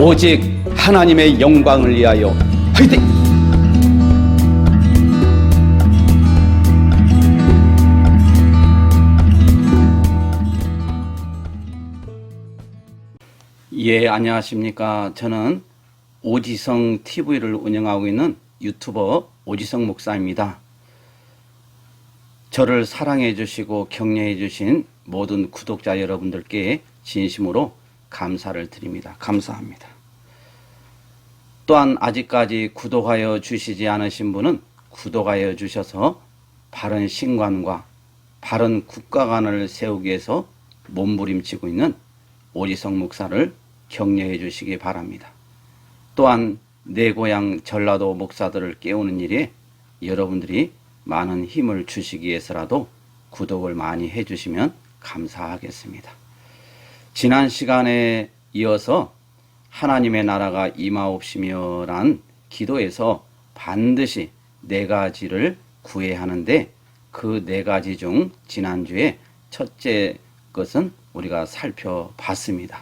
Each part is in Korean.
오직 하나님의 영광을 위하여 화이팅! 예, 안녕하십니까. 저는 오지성 TV를 운영하고 있는 유튜버 오지성 목사입니다. 저를 사랑해 주시고 격려해 주신 모든 구독자 여러분들께 진심으로 감사를 드립니다. 감사합니다. 또한 아직까지 구독하여 주시지 않으신 분은 구독하여 주셔서 바른 신관과 바른 국가관을 세우기 위해서 몸부림치고 있는 오지성 목사를 격려해 주시기 바랍니다. 또한 내 고향 전라도 목사들을 깨우는 일에 여러분들이 많은 힘을 주시기 위해서라도 구독을 많이 해주시면 감사하겠습니다. 지난 시간에 이어서 하나님의 나라가 임하옵시며 란 기도에서 반드시 네 가지를 구해야 하는데 그 네 가지 중 지난주에 첫째 것은 우리가 살펴봤습니다.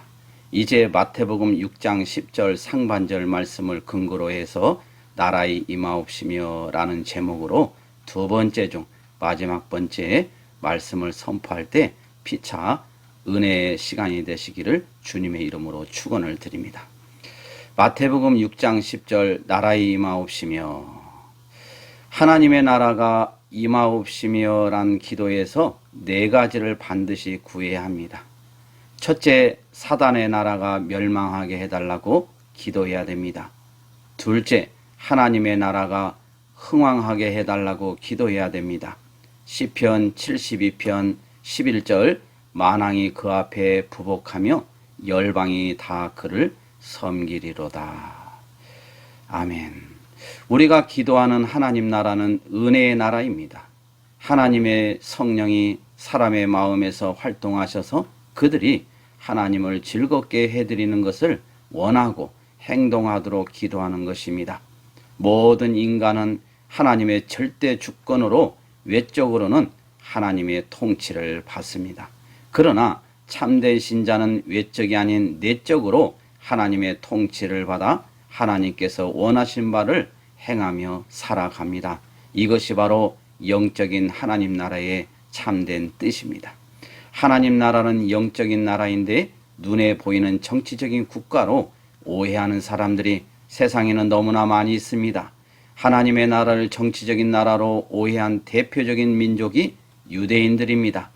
이제 마태복음 6장 10절 상반절 말씀을 근거로 해서 나라의 임하옵시며 라는 제목으로 두 번째 중 마지막 번째 말씀을 선포할 때 피차 은혜의 시간이 되시기를 주님의 이름으로 축원을 드립니다. 마태복음 6장 10절 나라의 임하옵시며, 하나님의 나라가 임하옵시며 란 기도에서 네 가지를 반드시 구해야 합니다. 첫째, 사단의 나라가 멸망하게 해달라고 기도해야 됩니다. 둘째, 하나님의 나라가 흥왕하게 해달라고 기도해야 됩니다. 시편 72편 11절 만왕이 그 앞에 부복하며 열방이 다 그를 섬기리로다. 아멘. 우리가 기도하는 하나님 나라는 은혜의 나라입니다. 하나님의 성령이 사람의 마음에서 활동하셔서 그들이 하나님을 즐겁게 해드리는 것을 원하고 행동하도록 기도하는 것입니다. 모든 인간은 하나님의 절대 주권으로 외적으로는 하나님의 통치를 받습니다. 그러나 참된 신자는 외적이 아닌 내적으로 하나님의 통치를 받아 하나님께서 원하신 바를 행하며 살아갑니다. 이것이 바로 영적인 하나님 나라의 참된 뜻입니다. 하나님 나라는 영적인 나라인데 눈에 보이는 정치적인 국가로 오해하는 사람들이 세상에는 너무나 많이 있습니다. 하나님의 나라를 정치적인 나라로 오해한 대표적인 민족이 유대인들입니다.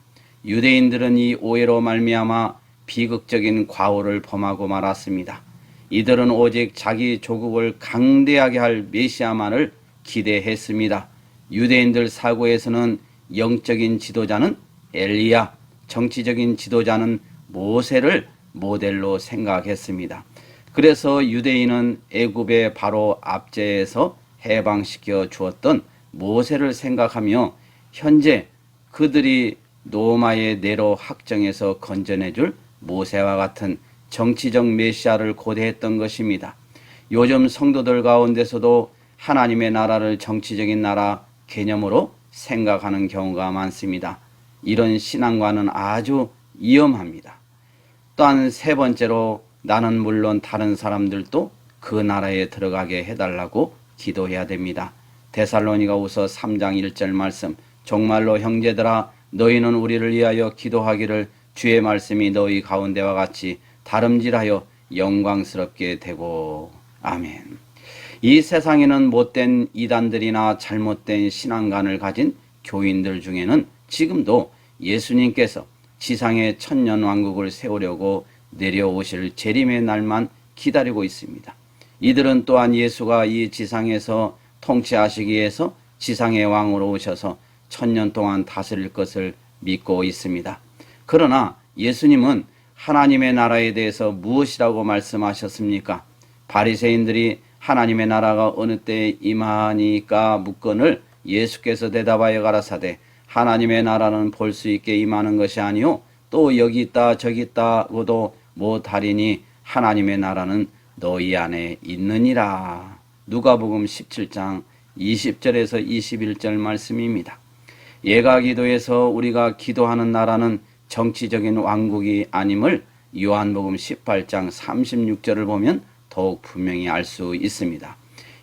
유대인들은 이 오해로 말미암아 비극적인 과오를 범하고 말았습니다. 이들은 오직 자기 조국을 강대하게 할 메시아만을 기대했습니다. 유대인들 사고에서는 영적인 지도자는 엘리야, 정치적인 지도자는 모세를 모델로 생각했습니다. 그래서 유대인은 애굽의 바로 압제에서 해방시켜 주었던 모세를 생각하며 현재 그들이 노마의 네로 학정에서 건져내줄 모세와 같은 정치적 메시아를 고대했던 것입니다. 요즘 성도들 가운데서도 하나님의 나라를 정치적인 나라 개념으로 생각하는 경우가 많습니다. 이런 신앙과는 아주 위험합니다. 또한 세 번째로 나는 물론 다른 사람들도 그 나라에 들어가게 해달라고 기도해야 됩니다. 데살로니가후서 3장 1절 말씀, 정말로 형제들아 너희는 우리를 위하여 기도하기를 주의 말씀이 너희 가운데와 같이 다름질하여 영광스럽게 되고. 아멘. 이 세상에는 못된 이단들이나 잘못된 신앙관을 가진 교인들 중에는 지금도 예수님께서 지상의 천년왕국을 세우려고 내려오실 재림의 날만 기다리고 있습니다. 이들은 또한 예수가 이 지상에서 통치하시기 위해서 지상의 왕으로 오셔서 천년 동안 다스릴 것을 믿고 있습니다. 그러나 예수님은 하나님의 나라에 대해서 무엇이라고 말씀하셨습니까? 바리새인들이 하나님의 나라가 어느 때에 임하니까 묻건을 예수께서 대답하여 가라사대 하나님의 나라는 볼 수 있게 임하는 것이 아니요 또 여기 있다 저기 있다고도 못하리니 하나님의 나라는 너희 안에 있느니라. 누가복음 17장 20절에서 21절 말씀입니다. 예가기도에서 우리가 기도하는 나라는 정치적인 왕국이 아님을 요한복음 18장 36절을 보면 더욱 분명히 알 수 있습니다.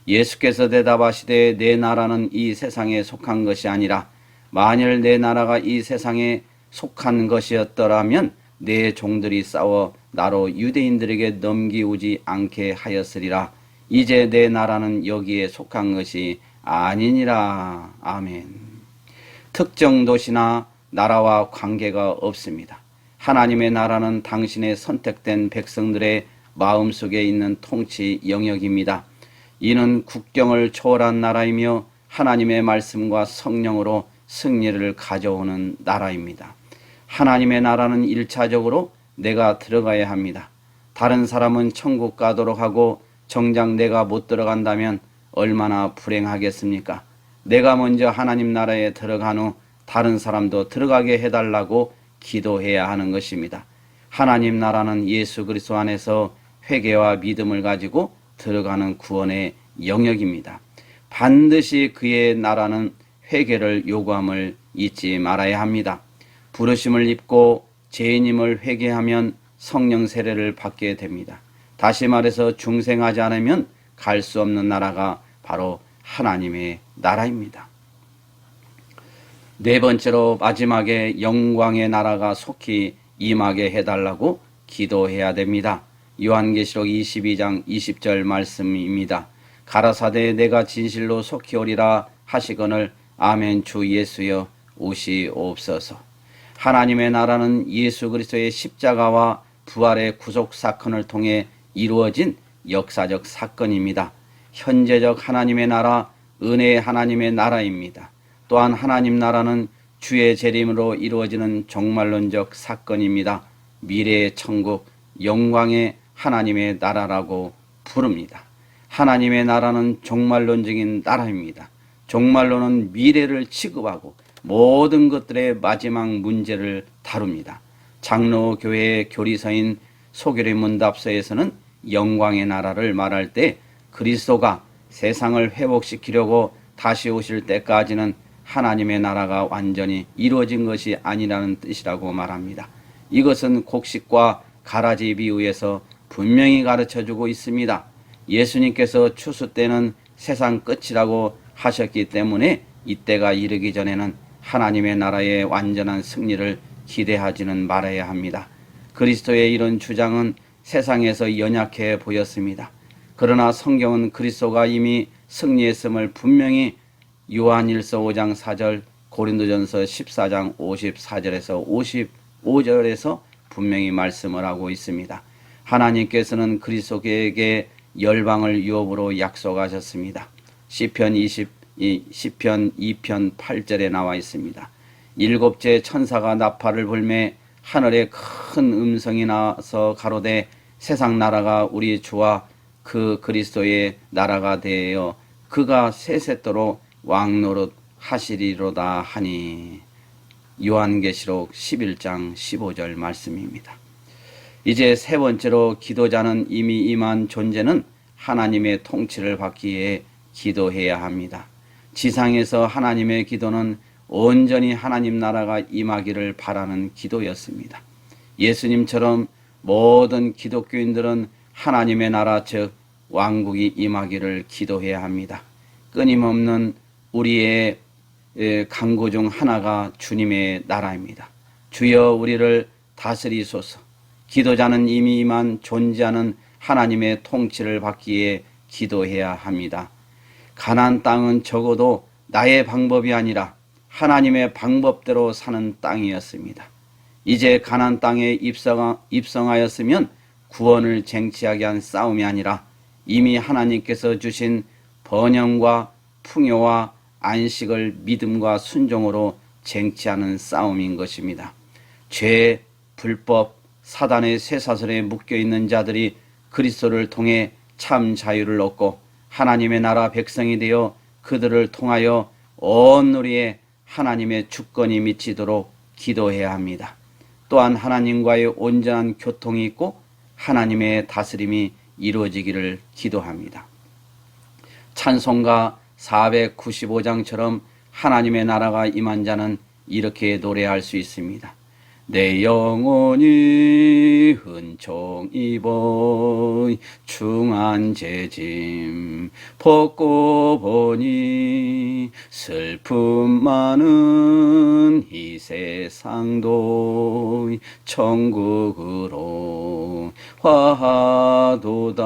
예수께서 대답하시되 내 나라는 이 세상에 속한 것이 아니라 만일 내 나라가 이 세상에 속한 것이었더라면 내 종들이 싸워 나로 유대인들에게 넘기우지 않게 하였으리라. 이제 내 나라는 여기에 속한 것이 아니니라. 아멘. 특정 도시나 나라와 관계가 없습니다. 하나님의 나라는 당신의 선택된 백성들의 마음속에 있는 통치 영역입니다. 이는 국경을 초월한 나라이며 하나님의 말씀과 성령으로 승리를 가져오는 나라입니다. 하나님의 나라는 1차적으로 내가 들어가야 합니다. 다른 사람은 천국 가도록 하고 정작 내가 못 들어간다면 얼마나 불행하겠습니까? 내가 먼저 하나님 나라에 들어간 후 다른 사람도 들어가게 해달라고 기도해야 하는 것입니다. 하나님 나라는 예수 그리스도 안에서 회개와 믿음을 가지고 들어가는 구원의 영역입니다. 반드시 그의 나라는 회개를 요구함을 잊지 말아야 합니다. 부르심을 입고 죄인임을 회개하면 성령 세례를 받게 됩니다. 다시 말해서 중생하지 않으면 갈 수 없는 나라가 바로 하나님의 나라입니다. 네 번째로 마지막에 영광의 나라가 속히 임하게 해달라고 기도해야 됩니다. 요한계시록 22장 20절 말씀입니다. 가라사대 내가 진실로 속히 오리라 하시거늘 아멘 주 예수여 오시옵소서. 하나님의 나라는 예수 그리스도의 십자가와 부활의 구속 사건을 통해 이루어진 역사적 사건입니다. 현재적 하나님의 나라, 은혜의 하나님의 나라입니다. 또한 하나님 나라는 주의 재림으로 이루어지는 종말론적 사건입니다. 미래의 천국, 영광의 하나님의 나라라고 부릅니다. 하나님의 나라는 종말론적인 나라입니다. 종말론은 미래를 취급하고 모든 것들의 마지막 문제를 다룹니다. 장로교회의 교리서인 소교리 문답서에서는 영광의 나라를 말할 때 그리스도가 세상을 회복시키려고 다시 오실 때까지는 하나님의 나라가 완전히 이루어진 것이 아니라는 뜻이라고 말합니다. 이것은 곡식과 가라지 비유에서 분명히 가르쳐주고 있습니다. 예수님께서 추수 때는 세상 끝이라고 하셨기 때문에 이때가 이르기 전에는 하나님의 나라의 완전한 승리를 기대하지는 말아야 합니다. 그리스도의 이런 주장은 세상에서 연약해 보였습니다. 그러나 성경은 그리스도가 이미 승리했음을 분명히 요한일서 5장 4절, 고린도전서 14장 54절에서 55절에서 분명히 말씀을 하고 있습니다. 하나님께서는 그리스도에게 열방을 유업으로 약속하셨습니다. 시편 2편 8절에 나와 있습니다. 일곱째 천사가 나팔을 불매 하늘에 큰 음성이 나서 가로되 세상 나라가 우리 주와 그 그리스도의 나라가 되어 그가 세세토록 왕노릇 하시리로다 하니. 요한계시록 11장 15절 말씀입니다. 이제 세 번째로 기도자는 이미 임한 존재는 하나님의 통치를 받기에 기도해야 합니다. 지상에서 하나님의 기도는 온전히 하나님 나라가 임하기를 바라는 기도였습니다. 예수님처럼 모든 기독교인들은 하나님의 나라 즉 왕국이 임하기를 기도해야 합니다. 끊임없는 우리의 간구 중 하나가 주님의 나라입니다. 주여 우리를 다스리소서. 기도자는 이미 임한 존재하는 하나님의 통치를 받기에 기도해야 합니다. 가나안 땅은 적어도 나의 방법이 아니라 하나님의 방법대로 사는 땅이었습니다. 이제 가나안 땅에 입성하였으면 구원을 쟁취하게 한 싸움이 아니라 이미 하나님께서 주신 번영과 풍요와 안식을 믿음과 순종으로 쟁취하는 싸움인 것입니다. 죄, 불법, 사단의 쇠사슬에 묶여있는 자들이 그리스도를 통해 참 자유를 얻고 하나님의 나라 백성이 되어 그들을 통하여 온 누리에 하나님의 주권이 미치도록 기도해야 합니다. 또한 하나님과의 온전한 교통이 있고 하나님의 다스림이 이루어지기를 기도합니다. 찬송가 495장처럼 하나님의 나라가 임한 자는 이렇게 노래할 수 있습니다. 내 영혼이 은총 입어 중한 죄짐 벗고 보니 슬픔 많은 이 세상도 천국으로 화하도다.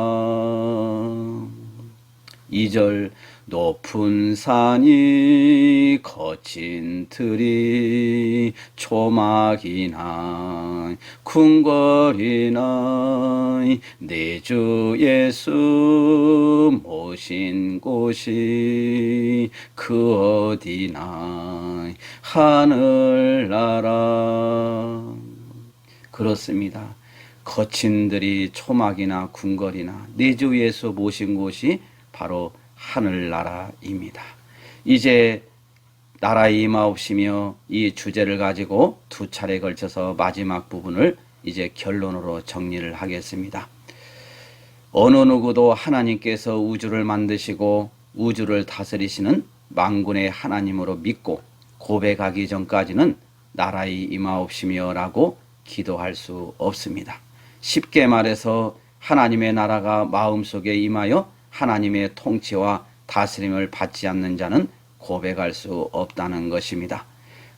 2절 높은 산이 거친 들이 초막이나 궁궐이나 내 주 예수 모신 곳이 그 어디나 하늘나라. 그렇습니다. 거친 들이 초막이나 궁궐이나 내 주 예수 모신 곳이 바로 하늘나라입니다. 이제 나라의 임하옵시며 이 주제를 가지고 두 차례 걸쳐서 마지막 부분을 이제 결론으로 정리를 하겠습니다. 어느 누구도 하나님께서 우주를 만드시고 우주를 다스리시는 만군의 하나님으로 믿고 고백하기 전까지는 나라의 임하옵시며 라고 기도할 수 없습니다. 쉽게 말해서 하나님의 나라가 마음속에 임하여 하나님의 통치와 다스림을 받지 않는 자는 고백할 수 없다는 것입니다.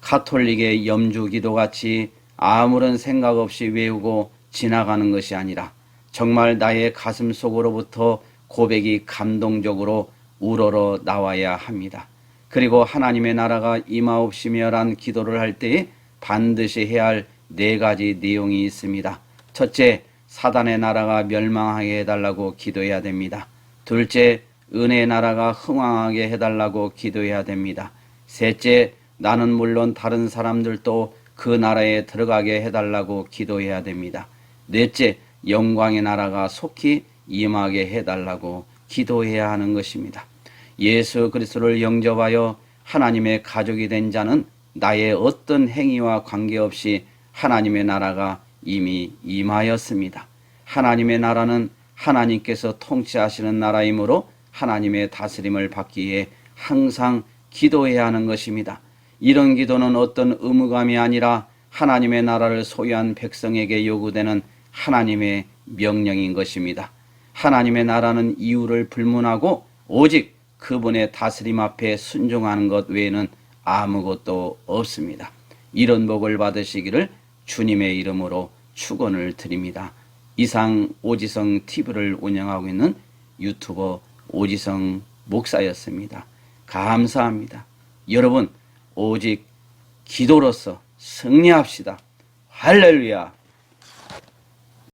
가톨릭의 염주기도같이 아무런 생각 없이 외우고 지나가는 것이 아니라 정말 나의 가슴 속으로부터 고백이 감동적으로 우러러 나와야 합니다. 그리고 하나님의 나라가 임하옵시며란 기도를 할 때에 반드시 해야 할 4가지 내용이 있습니다. 첫째, 사단의 나라가 멸망하게 해달라고 기도해야 됩니다. 둘째, 은혜의 나라가 흥왕하게 해달라고 기도해야 됩니다. 셋째, 나는 물론 다른 사람들도 그 나라에 들어가게 해달라고 기도해야 됩니다. 넷째, 영광의 나라가 속히 임하게 해달라고 기도해야 하는 것입니다. 예수 그리스도를 영접하여 하나님의 가족이 된 자는 나의 어떤 행위와 관계없이 하나님의 나라가 이미 임하였습니다. 하나님의 나라는 하나님께서 통치하시는 나라이므로 하나님의 다스림을 받기 위해 항상 기도해야 하는 것입니다. 이런 기도는 어떤 의무감이 아니라 하나님의 나라를 소유한 백성에게 요구되는 하나님의 명령인 것입니다. 하나님의 나라는 이유를 불문하고 오직 그분의 다스림 앞에 순종하는 것 외에는 아무것도 없습니다. 이런 복을 받으시기를 주님의 이름으로 축원을 드립니다. 이상 오지성 TV를 운영하고 있는 유튜버 오지성 목사였습니다. 감사합니다. 여러분 오직 기도로서 승리합시다. 할렐루야.